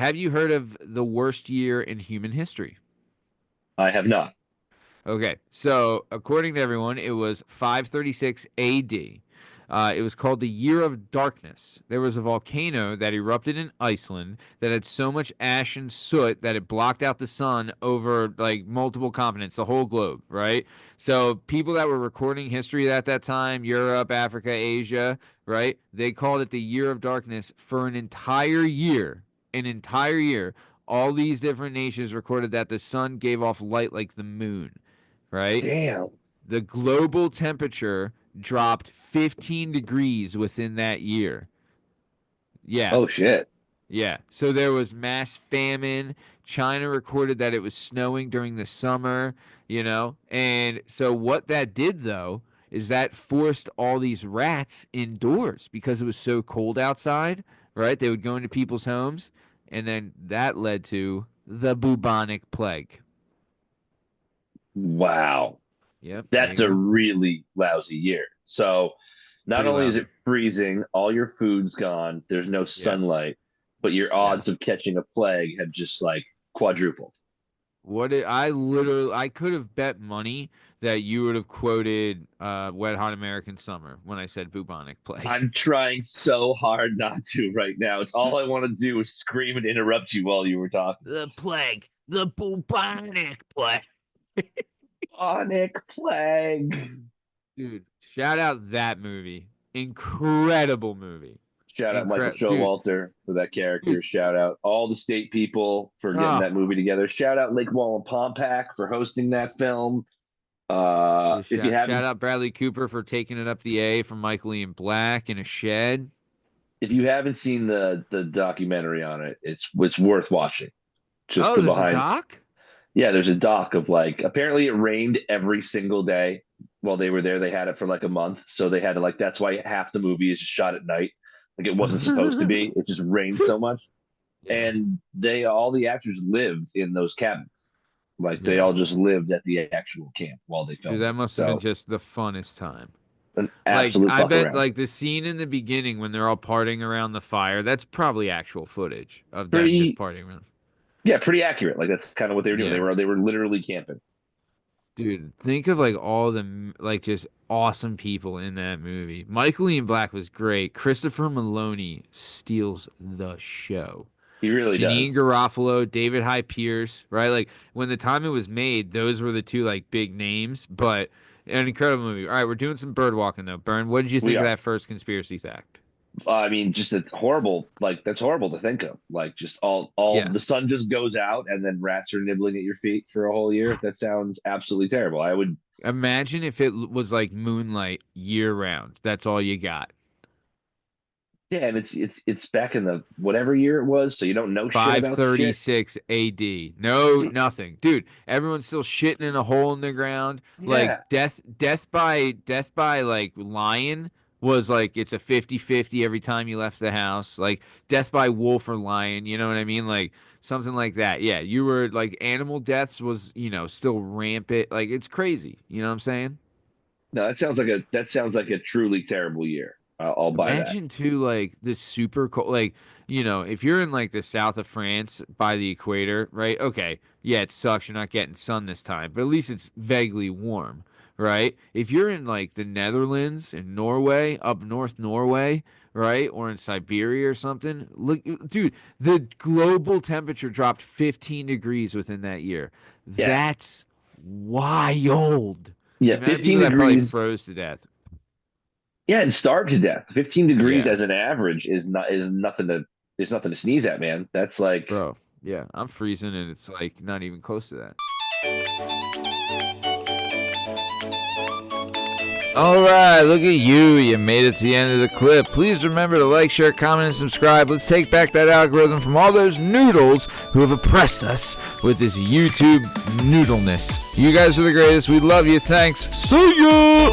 have you heard of the worst year in human history? I have not. Okay, so according to everyone, it was 536 AD. It was called the Year of Darkness. There was a volcano that erupted in Iceland that had so much ash and soot that it blocked out the sun over like multiple continents, the whole globe, right? So people that were recording history at that time, Europe, Africa, Asia, right? They called it the Year of Darkness for an entire year. An entire year. All these different nations recorded that the sun gave off light like the moon, right? Damn. The global temperature dropped 15 degrees within that year. Yeah, Oh shit. yeah. So there was mass famine. China recorded that it was snowing during the summer, And so what that did though is that forced all these rats indoors because it was so cold outside, right? They would go into people's homes and then that led to the bubonic plague. Wow. Yep, there you That's a go. really lousy year. So not Pretty only is lousy. it freezing, all your food's gone, there's no Yeah, sunlight, but your yeah. odds of catching a plague have just like quadrupled. I could have bet money that you would have quoted Wet Hot American Summer when I said bubonic plague. I'm trying so hard not to right now. It's all I want to do is scream and interrupt you while you were talking. The plague, the bubonic plague. Onic plague. Dude, shout out that movie. Incredible movie. Shout out Michael Dude, Showalter for that character. dude. Shout out all the state people for getting Oh, that movie together. Shout out Lake Wallenpaupack for hosting that film. just If you shout haven't out Bradley Cooper for taking it up the A from Michael Ian Black in a shed. seen the documentary on it, it's worth watching. Just Oh, the there's a behind. doc? Yeah, there's a doc of like apparently it rained every single day while they were there. They had it for like a month, so they had to like that's why half the movie is just shot at night. Like it wasn't supposed to be. It just rained so much. Yeah, And they all the actors lived in those cabins. Like they yeah. all just lived at the actual camp while they Dude, filmed that it. must have been So just the funnest time. an Like, absolute I fuck bet, around. like, the scene in the beginning when they're all partying around the fire, that's probably actual footage of them just Pretty partying around. yeah, pretty accurate. Like that's kind of what they were doing. Yeah. They were literally camping. Dude, think of, like, all the, like, just awesome people in that movie. Michael Ian Black was great. Christopher Maloney steals the show. He really Janine does. Garofalo, David Hyde Pierce, right? Like, when the time it was made, those were the two, like, big names, but an incredible movie. All right, we're doing some bird walking, though. Bern, what did you We think of are. that first conspiracy fact? I mean, just a horrible, like that's horrible to think of. Like just all Yeah. the sun just goes out and then rats are nibbling at your feet for a whole year. That sounds absolutely terrible. I would, Imagine if it was like moonlight year round. That's all you got. yeah, and it's back in the whatever year it was, so you don't know shit about shit. 536 AD. No, nothing. Dude, everyone's still shitting in a hole in the ground. Like Yeah, death by like lion was like it's a 50-50 every time you left the house. Like death by wolf or lion, you know what I mean? Like something like that. Yeah, you were like animal deaths was, still rampant. Like it's crazy. You know what I'm saying? no, that sounds like a truly terrible year. I'll buy that. Imagine too, like the super cold, like if you're in like the south of France by the equator, right? Okay, yeah, it sucks you're not getting sun this time, but at least it's vaguely warm, right? If you're in like the Netherlands and Norway, up north Norway, right, or in Siberia or something, look, dude, the global temperature dropped 15 degrees within that year. Yeah, That's wild. The yeah, amount of people 15 that probably degrees. froze to death. Yeah, and starved to death. 15 degrees Yeah. as an average is nothing to sneeze at, man. That's like Bro, yeah, I'm freezing and it's like not even close to that. All right, look at you. You made it to the end of the clip. Please remember to like, share, comment, and subscribe. Let's take back that algorithm from all those noodles who have oppressed us with this YouTube noodleness. You guys are the greatest. We love you. Thanks. See ya!